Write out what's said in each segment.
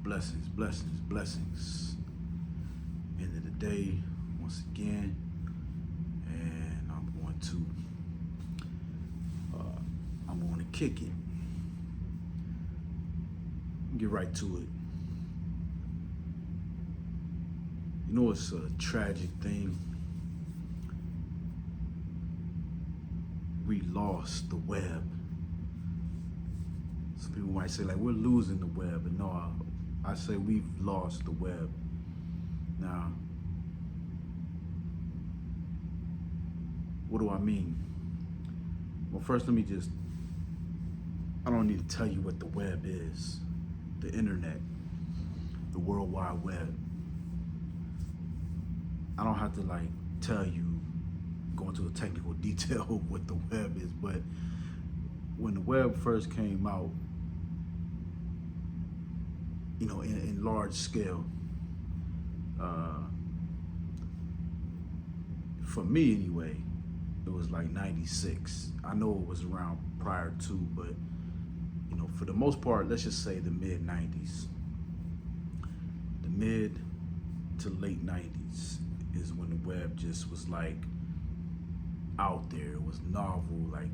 Blessings, blessings, blessings. End of the day, once again, and I'm going to kick it. Get right to it. You know, it's a tragic thing. We lost the web. Some people might say, like, we're losing the web, but no, I say we've lost the web. Now, what do I mean? Well, first, I don't need to tell you what the web is. The internet, the World Wide Web. I don't have to tell you, go into a technical detail of what the web is, but when the web first came out, you know, in large scale, for me anyway, it was like 96. I know it was around prior to, but you know, for the most part, let's just say the mid 90s. The mid to late 90s is when the web just was like out there. It was novel, like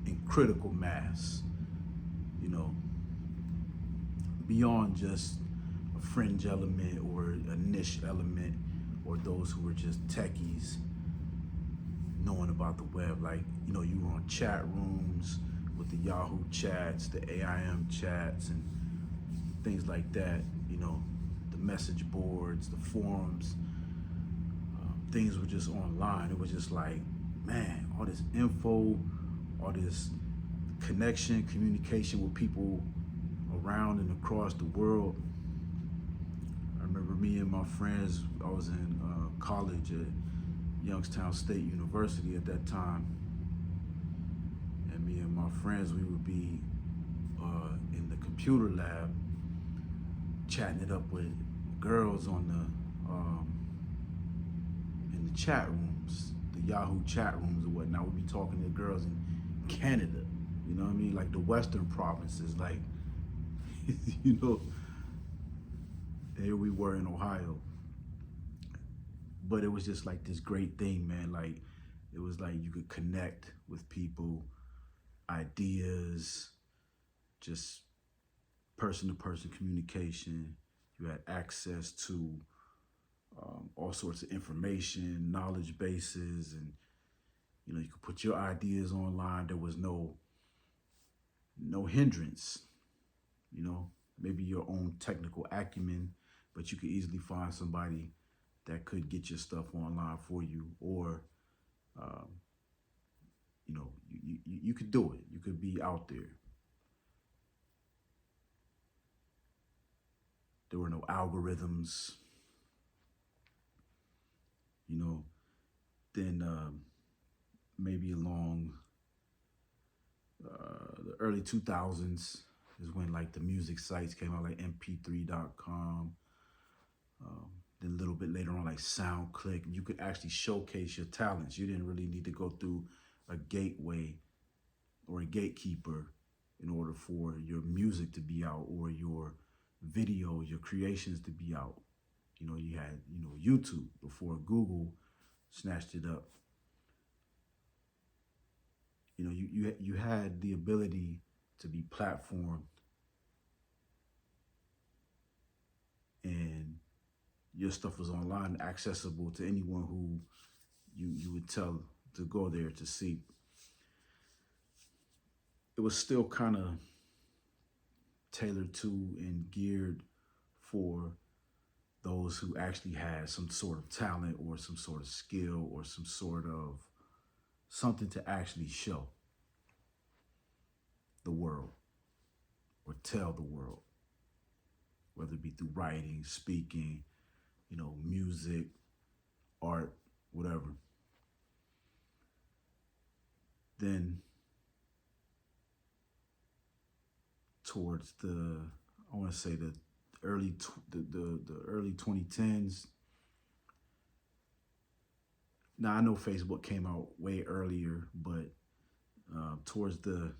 in critical mass, you know, beyond just a fringe element or a niche element or those who were just techies knowing about the web. Like, you know, you were on chat rooms with the Yahoo chats, the AIM chats, and things like that, you know, the message boards, the forums, things were just online. It was just like, man, all this info, all this connection, communication with people around and across the world. I remember me and my friends, I was in college at Youngstown State University at that time. And me and my friends, we would be in the computer lab chatting it up with girls on in the chat rooms, the Yahoo chat rooms or whatnot. We'd be talking to girls in Canada, you know what I mean? Like the Western provinces, like, you know, here we were in Ohio. But it was just like this great thing, man. Like, it was like you could connect with people, ideas, just person-to-person communication. You had access to all sorts of information, knowledge bases, and you know, you could put your ideas online. There was no hindrance, you know, maybe your own technical acumen, but you could easily find somebody that could get your stuff online for you, or you know, you could do it. You could be out there. There were no algorithms, you know. Then maybe along the early 2000s is when like the music sites came out, like mp3.com. Then a little bit later on, like SoundClick, you could actually showcase your talents. You didn't really need to go through a gateway or a gatekeeper in order for your music to be out or your video, your creations to be out. You know, you had, you know, YouTube before Google snatched it up. You know, you had the ability to be platformed, and your stuff was online, accessible to anyone who you would tell to go there to see. It was still kind of tailored to and geared for those who actually had some sort of talent or some sort of skill or some sort of something to actually show the world or tell the world, whether it be through writing, speaking, you know, music, art, whatever. Then towards I want to say the early 2010s. Now I know Facebook came out way earlier, but towards the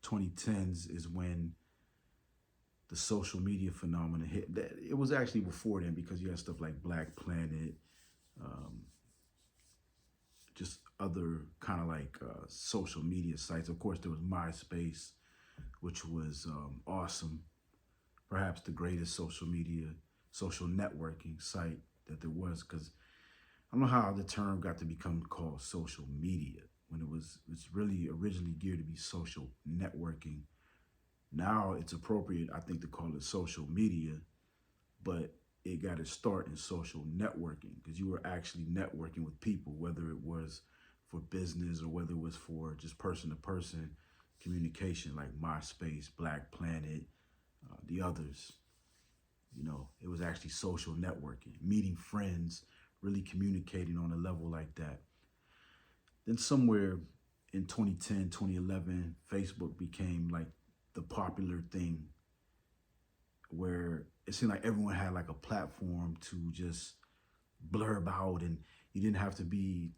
2010s is when the social media phenomenon hit. It was actually before then, because you had stuff like Black Planet, um, just other kind of like social media sites. Of course, there was MySpace, which was awesome. Perhaps the greatest social networking site that there was, because I don't know how the term got to become called social media when it's really originally geared to be social networking. Now it's appropriate, I think, to call it social media, but it got its start in social networking, because you were actually networking with people, whether it was for business or whether it was for just person to person communication, like MySpace, Black Planet, the others. You know, it was actually social networking, meeting friends, really communicating on a level like that. Then somewhere in 2010, 2011, Facebook became like the popular thing, where it seemed like everyone had like a platform to just blurb out, and you didn't have to be,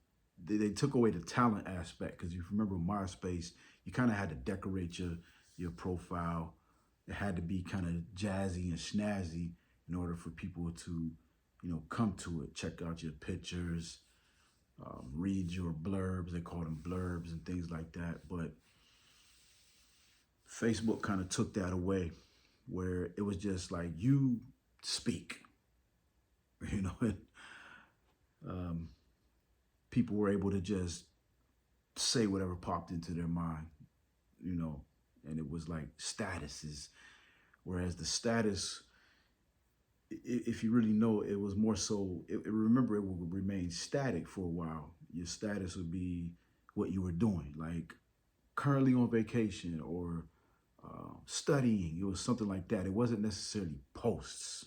they took away the talent aspect, because if you remember MySpace, you kind of had to decorate your profile. It had to be kind of jazzy and snazzy in order for people to, come to it, check out your pictures, read your blurbs. They call them blurbs and things like that. But Facebook kind of took that away, where it was just like, you speak, you know, and, people were able to just say whatever popped into their mind, and it was like statuses. Whereas the status, if you really know, it was more so, remember, it would remain static for a while. Your status would be what you were doing, like currently on vacation or studying. It was something like that. It wasn't necessarily posts.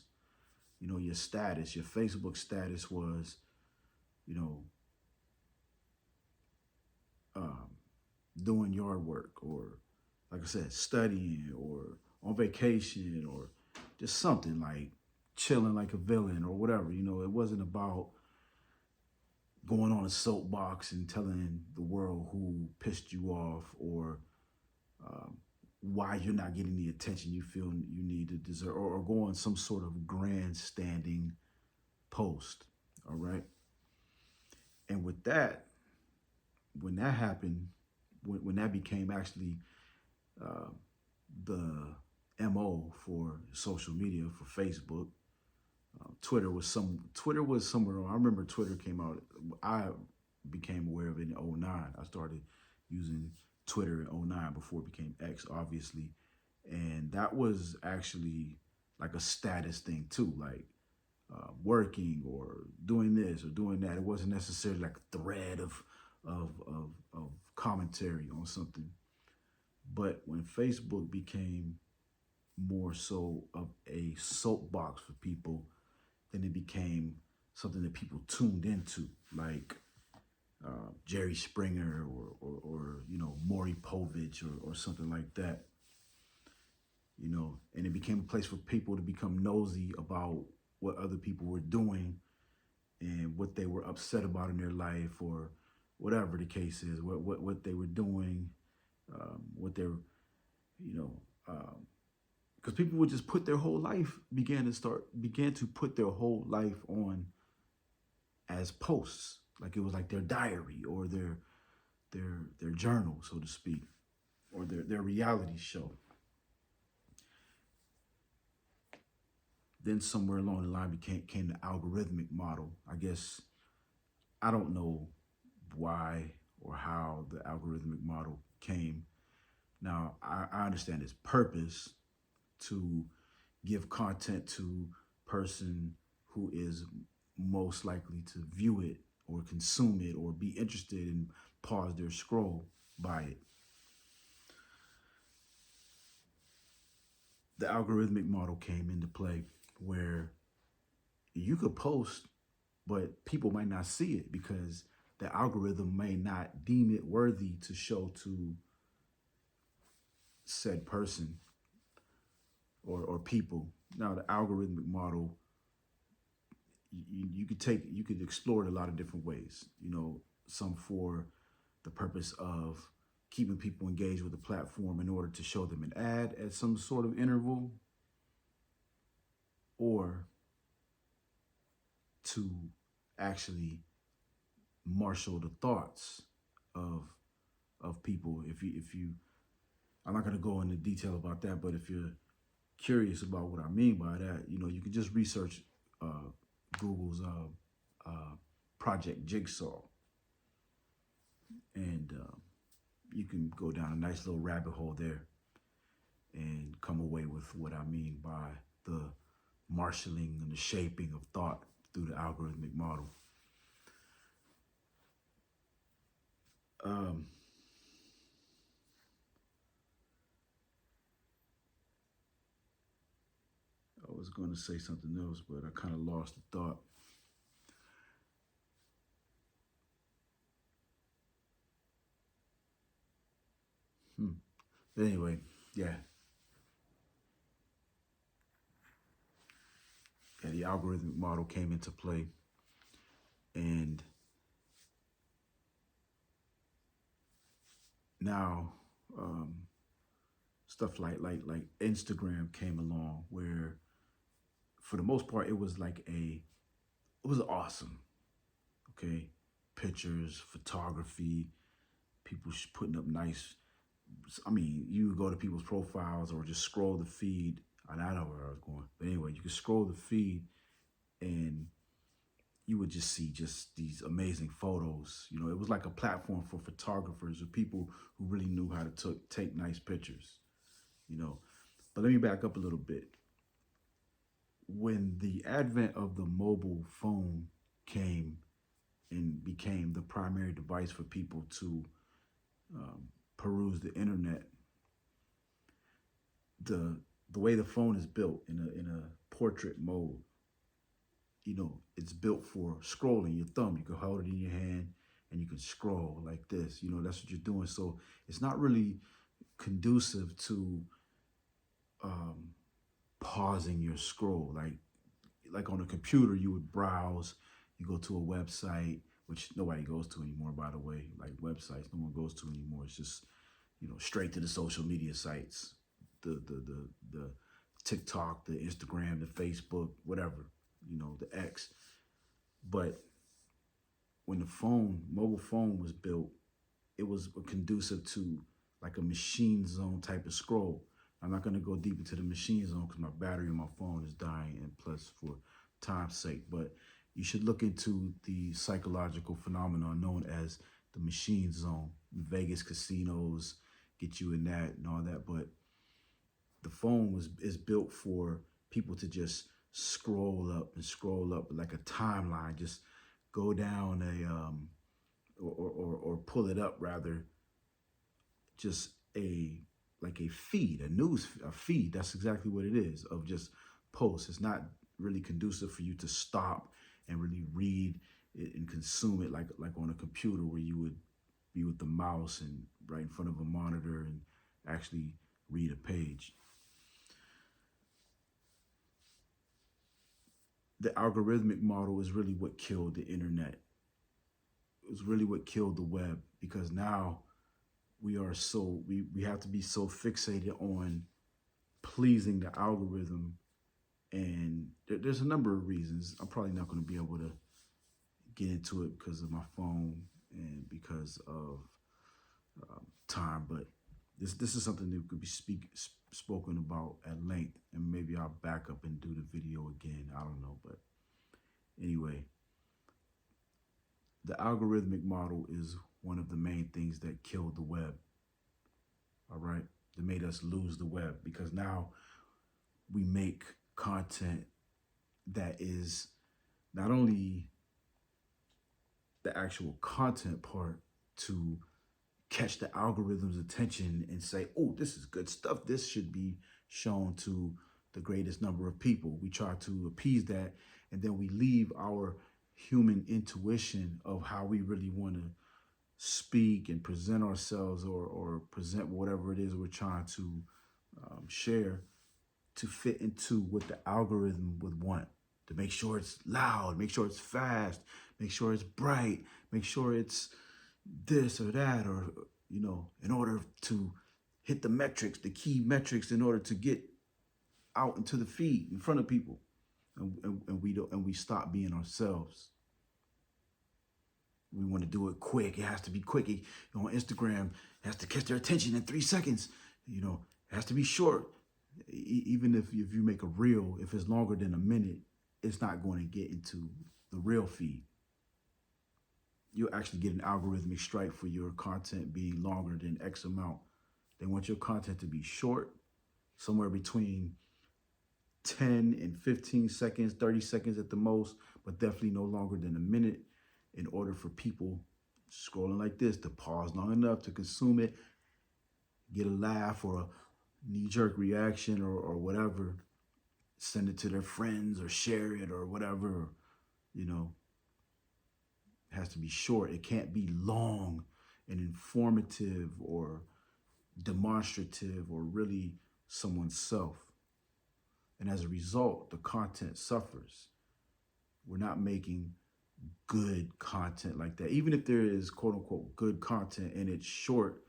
Your status, your Facebook status was, you know, doing yard work, or like I said, studying, or on vacation, or just something like chilling like a villain or whatever. It wasn't about going on a soapbox and telling the world who pissed you off, or why you're not getting the attention you feel you need to deserve, or go on some sort of grandstanding post. All right. And with that, when that happened, when that became actually uh, the MO for social media, for Facebook, Twitter was somewhere on. I remember Twitter came out. I became aware of it in '09. I started using Twitter in '09 before it became X, obviously. And that was actually like a status thing too, like working or doing this or doing that. It wasn't necessarily like a thread of commentary on something. But when Facebook became more so of a soapbox for people, then it became something that people tuned into, like Jerry Springer, or Maury Povich, or something like that. And it became a place for people to become nosy about what other people were doing and what they were upset about in their life, or whatever the case is, what they were doing, what they're, because people would just put their whole life, began to put their whole life on as posts, like it was like their diary, or their journal, so to speak, or their reality show. Then somewhere along the line came the algorithmic model. I guess, I don't know why or how the algorithmic model came. Now, I understand its purpose, to give content to person who is most likely to view it or consume it or be interested and pause their scroll by it. The algorithmic model came into play, where you could post, but people might not see it because the algorithm may not deem it worthy to show to said person or people. Now, the algorithmic model, you could explore it a lot of different ways. Some for the purpose of keeping people engaged with the platform in order to show them an ad at some sort of interval, or to actually marshal the thoughts of people. If you I'm not going to go into detail about that, but if you're curious about what I mean by that, you can just research uh, Google's Project Jigsaw, and you can go down a nice little rabbit hole there and come away with what I mean by the marshaling and the shaping of thought through the algorithmic model. Um, I was going to say something else, but I kind of lost the thought. But anyway, yeah. Yeah, the algorithmic model came into play, and now stuff like Instagram came along, where for the most part it was awesome. Okay, pictures, photography, people putting up nice. I mean, you would go to people's profiles or just scroll the feed. I don't know where I was going, but anyway, you could scroll the feed and you would just see just these amazing photos. It was like a platform for photographers or people who really knew how to take nice pictures. You know, but let me back up a little bit. When the advent of the mobile phone came and became the primary device for people to peruse the internet, the way the phone is built in a portrait mode, it's built for scrolling. Your thumb, you can hold it in your hand and you can scroll like this. That's what you're doing. So it's not really conducive to um, pausing your scroll. Like on a computer, you would browse, you go to a website, which nobody goes to anymore, by the way. Like websites, no one goes to anymore. It's just straight to the social media sites, the TikTok, the Instagram, the Facebook, whatever, the X. But when the mobile phone was built, it was conducive to like a machine zone type of scroll. I'm not going to go deep into the machine zone because my battery on my phone is dying, and plus for time's sake. But you should look into the psychological phenomenon known as the machine zone. Vegas casinos get you in that and all that. But the phone is built for people to just scroll up like a timeline, just go down or pull it up rather, just a feed, a feed. That's exactly what it is, of just posts. It's not really conducive for you to stop and really read it and consume it like on a computer, where you would be with the mouse and right in front of a monitor and actually read a page. The algorithmic model is really what killed the internet. It was really what killed the web, because now we have to be so fixated on pleasing the algorithm, and there's a number of reasons. I'm probably not going to be able to get into it because of my phone and because of time, but this is something that could be spoken about at length, and maybe I'll back up and do the video again. I don't know, but anyway, the algorithmic model is one of the main things that killed the web. All right, that made us lose the web, because now we make content that is not only the actual content part to catch the algorithm's attention and say, oh, this is good stuff, this should be shown to the greatest number of people. We try to appease that, and then we leave our human intuition of how we really want to speak and present ourselves, or present whatever it is we're trying to share, to fit into what the algorithm would want, to make sure it's loud, make sure it's fast, make sure it's bright, make sure it's this or that, or, in order to hit the metrics, the key metrics, in order to get out into the feed in front of people. and we stop being ourselves. We want to do it quick. It has to be quick. On Instagram, it has to catch their attention in 3 seconds. It has to be short. Even if you make a reel, if it's longer than a minute, it's not going to get into the reel feed. You'll actually get an algorithmic strike for your content being longer than X amount. They want your content to be short, somewhere between 10 and 15 seconds, 30 seconds at the most, but definitely no longer than a minute, in order for people scrolling like this to pause long enough to consume it, get a laugh or a knee-jerk reaction or whatever, send it to their friends or share it or whatever. It has to be short. It can't be long and informative or demonstrative or really someone's self. And as a result, the content suffers. We're not making good content like that. Even if there is quote unquote good content and it's short,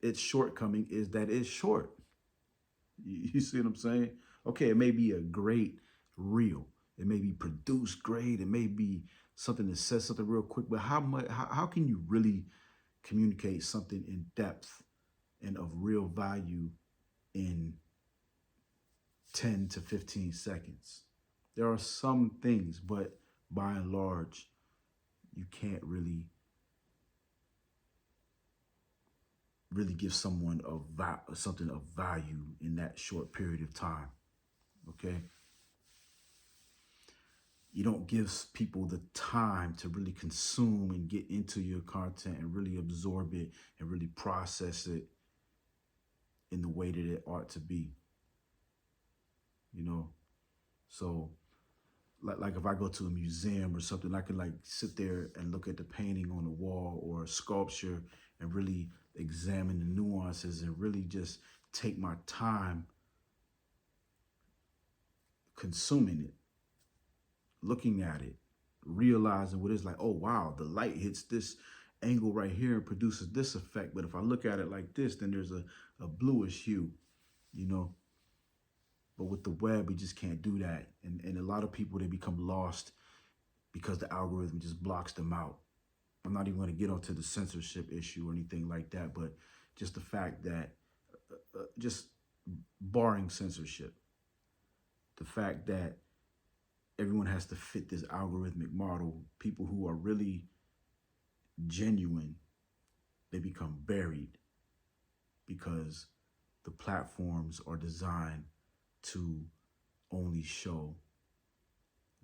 its shortcoming is that it's short. You see what I'm saying? Okay, it may be a great reel. It may be produced great. It may be something that says something real quick, but how can you really communicate something in depth and of real value in 10 to 15 seconds? There are some things, but by and large, you can't really give someone something of value in that short period of time. Okay? You don't give people the time to really consume and get into your content and really absorb it and really process it in the way that it ought to be. So like if I go to a museum or something, I can like sit there and look at the painting on the wall or a sculpture and really examine the nuances and really just take my time consuming it, looking at it, realizing what it's like. Oh, wow, the light hits this angle right here and produces this effect. But if I look at it like this, then there's a bluish hue, But with the web, we just can't do that. And a lot of people, they become lost because the algorithm just blocks them out. I'm not even going to get onto the censorship issue or anything like that, but just the fact that, just barring censorship, the fact that everyone has to fit this algorithmic model, people who are really genuine, they become buried because the platforms are designed to only show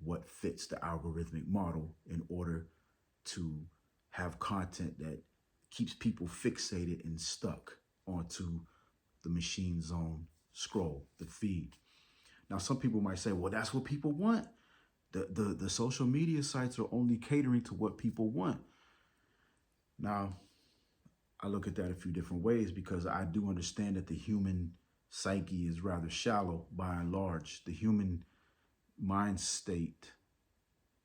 what fits the algorithmic model in order to have content that keeps people fixated and stuck onto the machine's own scroll, the feed. Now, some people might say, well, that's what people want. The social media sites are only catering to what people want. Now, I look at that a few different ways because I do understand that the human psyche is rather shallow by and large. The human mind state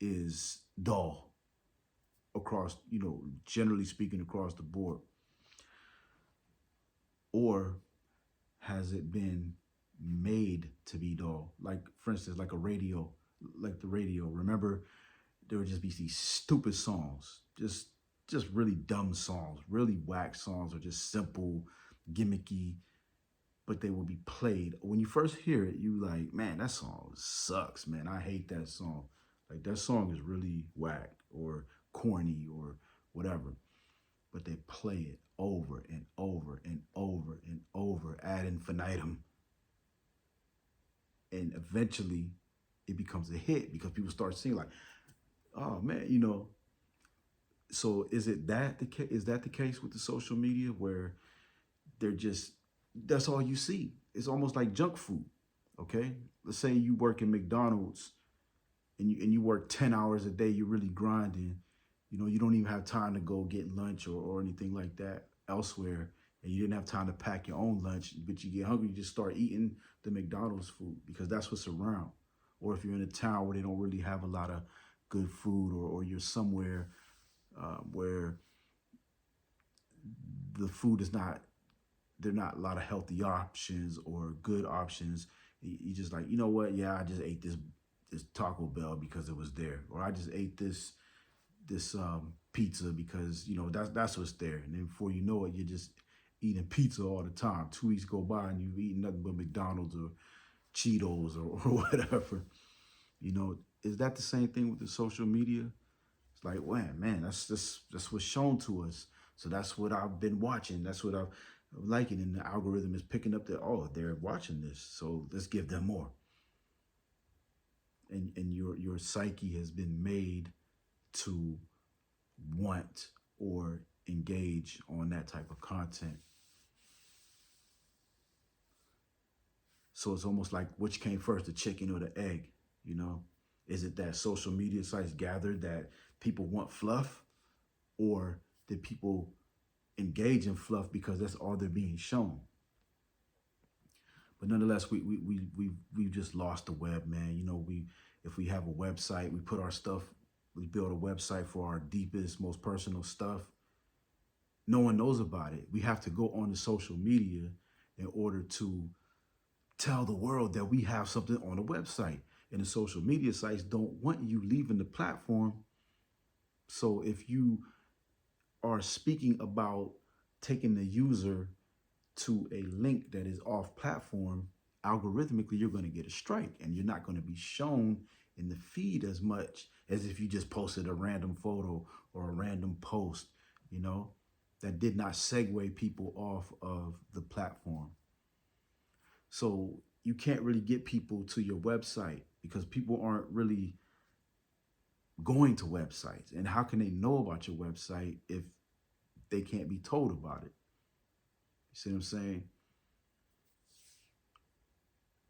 is dull across, generally speaking, across the board. Or has it been made to be dull? Like, for instance, like the radio. Remember, there would just be these stupid songs, just really dumb songs, really whack songs, or just simple, gimmicky, but they will be played. When you first hear it, you like, man, that song sucks, man. I hate that song. Like, that song is really whack or corny or whatever. But they play it over and over and over and over ad infinitum. And eventually it becomes a hit because people start seeing like, oh man, So is that the case with the social media where that's all you see? It's almost like junk food. Okay, let's say you work in McDonald's and you work 10 hours a day. You're really grinding. You don't even have time to go get lunch or anything like that elsewhere. And you didn't have time to pack your own lunch, but you get hungry, you just start eating the McDonald's food because that's what's around. Or if you're in a town where they don't really have a lot of good food, or you're somewhere where the food is not, there are not a lot of healthy options or good options. You just like, you know what? Yeah, I just ate this this Taco Bell because it was there, or I just ate this pizza because that's what's there. And then before you know it, you're just eating pizza all the time. 2 weeks go by and you've eaten nothing but McDonald's or Cheetos or whatever. Is that the same thing with the social media? It's like, man, that's what's shown to us. So that's what I've been watching. That's what I'm liking, and the algorithm is picking up that, oh, they're watching this, so let's give them more. And your psyche has been made to want or engage on that type of content. So it's almost like, which came first, the chicken or the egg? Is it that social media sites gathered that people want fluff, or did people engage in fluff because that's all they're being shown? But nonetheless, we've just lost the web, man. If we have a website, we put our stuff, we build a website for our deepest, most personal stuff. No one knows about it. We have to go on to social media in order to tell the world that we have something on a website. And the social media sites don't want you leaving the platform. So if you are speaking about taking the user to a link that is off platform, algorithmically, you're going to get a strike, and you're not going to be shown in the feed as much as if you just posted a random photo or a random post, that did not segue people off of the platform. So you can't really get people to your website because people aren't really going to websites. And how can they know about your website if they can't be told about it? You see what I'm saying?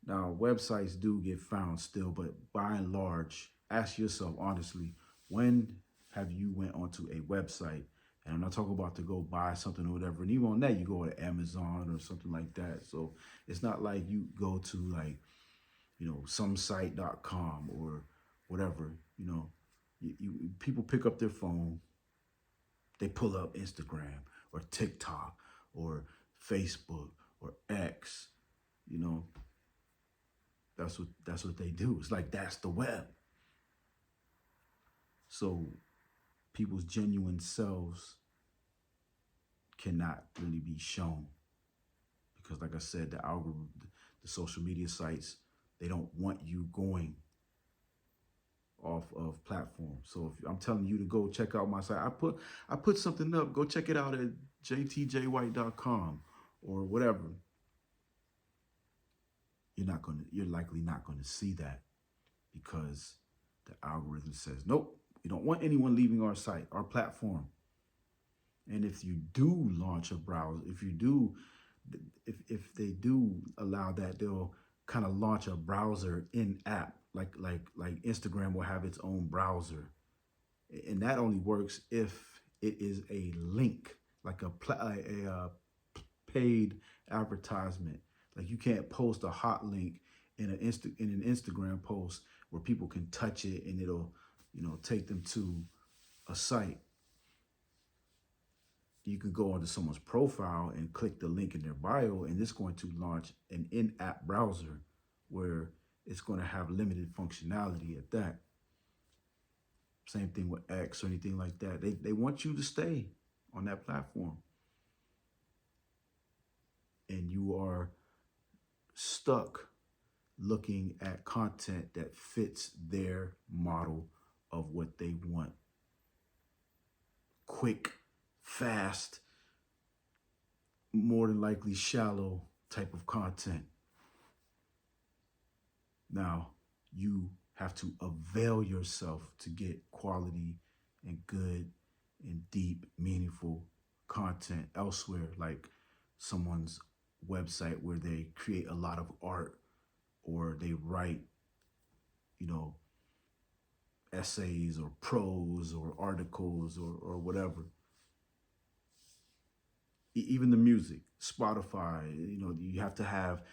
Now, websites do get found still, but by and large, ask yourself honestly, when have you went onto a website? And I'm not talking about to go buy something or whatever. And even on that, you go to Amazon or something like that. So it's not like you go to somesite.com or whatever. People pick up their phone, they pull up Instagram or TikTok or Facebook or X. That's what they do. It's like, that's the web. So people's genuine selves cannot really be shown because, like I said, the algorithm, the social media sites, they don't want you going off of platforms. So if I'm telling you to go check out my site, I put something up, go check it out at jtjwhite.com or whatever. You're likely not gonna see that because the algorithm says, nope, we don't want anyone leaving our site, our platform. And if you do launch a browser, if they do allow that, they'll kind of launch a browser in app, like Instagram will have its own browser, and that only works if it is a link, like a paid advertisement. Like, you can't post a hot link in an Instagram post where people can touch it and it'll take them to a site. You can go onto someone's profile and click the link in their bio, and it's going to launch an in-app browser where it's going to have limited functionality at that. Same thing with X or anything like that. They want you to stay on that platform. And you are stuck looking at content that fits their model of what they want. Quick, fast, more than likely shallow type of content. Now, you have to avail yourself to get quality and good and deep, meaningful content elsewhere, like someone's website where they create a lot of art or they write, essays or prose or articles or whatever. Even the music, Spotify, you have to have,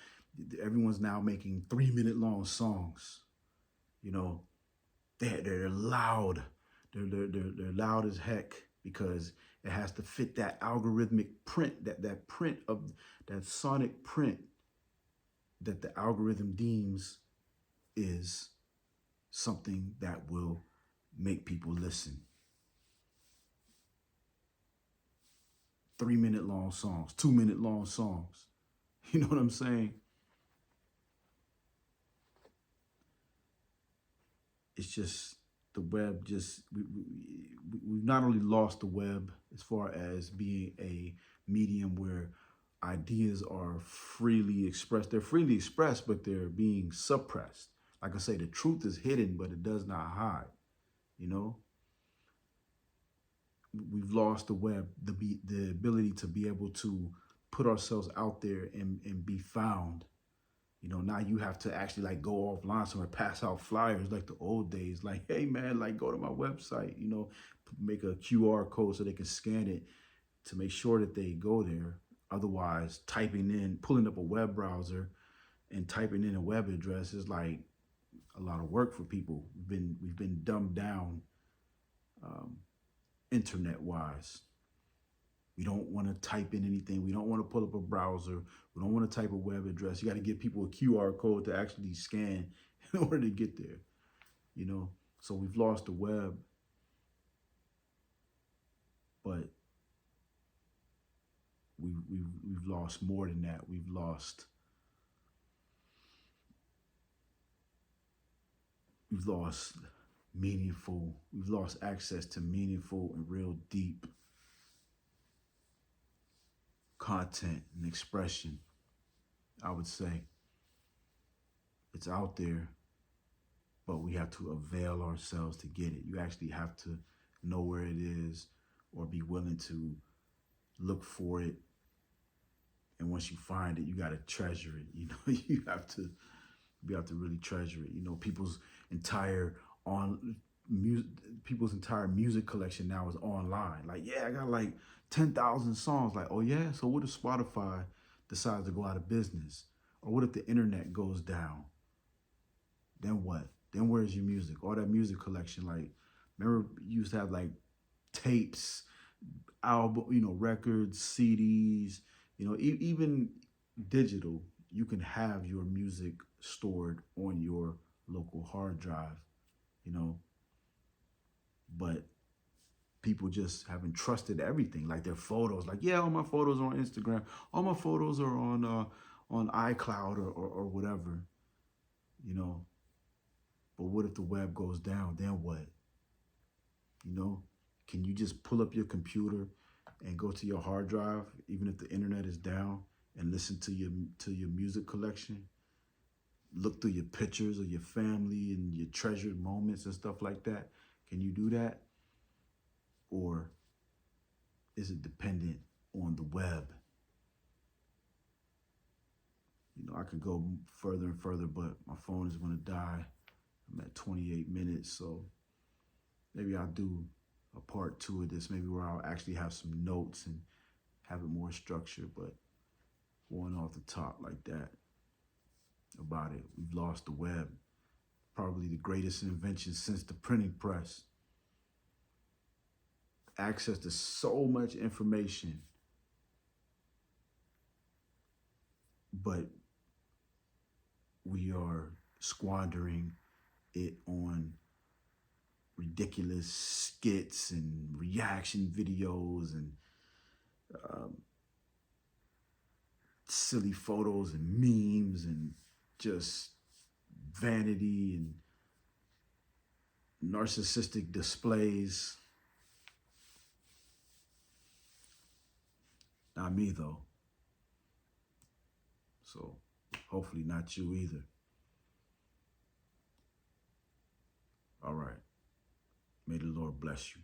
everyone's now making 3-minute long songs. They're loud. They're loud as heck because it has to fit that algorithmic print, that print of that sonic print that the algorithm deems is something that will make people listen. 3-minute long songs, 2-minute long songs. You know what I'm saying? It's just the web. Just we've not only lost the web as far as being a medium where ideas are freely expressed. They're freely expressed, but they're being suppressed. Like I say, the truth is hidden, but it does not hide. You know, we've lost the web, the ability to be able to put ourselves out there and be found. You know, now you have to actually like go offline somewhere, pass out flyers like the old days. Like, hey man, like go to my website, you know, make a QR code so they can scan it to make sure that they go there. Otherwise, pulling up a web browser and typing in a web address is like a lot of work for people. We've been dumbed down internet wise. We don't want to type in anything. We don't want to pull up a browser. We don't want to type a web address. You got to give people a QR code to actually scan in order to get there. You know, so we've lost the web, but we've lost more than that. We've lost meaningful. We've lost access to meaningful and real deep content and expression. I would say it's out there, but we have to avail ourselves to get it. You actually have to know where it is or be willing to look for it. And once you find it, you got to treasure it. You know, you have to really treasure it. You know, people's entire music collection now is online. Like, yeah, I got like 10,000 songs. Like, oh yeah, so what if Spotify decides to go out of business? Or what if the internet goes down? Then what? Then where's your music? All that music collection. Like, remember you used to have like tapes, album, you know, records, CDs, you know, even digital. You can have your music stored on your local hard drive, you know, but people just haven't trusted everything, like their photos. Like, yeah, all my photos are on Instagram, all my photos are on iCloud or whatever, you know. But what if the web goes down? Then what? You know, can you just pull up your computer and go to your hard drive, even if the internet is down, and listen to your music collection? Look through your pictures of your family and your treasured moments and stuff like that. Can you do that? Or is it dependent on the web? You know, I could go further and further, but my phone is going to die. I'm at 28 minutes, so maybe I'll do a part 2 of this, maybe where I'll actually have some notes and have it more structured, but going off the top like that about it. We've lost the web, probably the greatest invention since the printing press. Access to so much information, but we are squandering it on ridiculous skits and reaction videos and silly photos and memes and just vanity and narcissistic displays. Not me though. So hopefully not you either. All right. May the Lord bless you.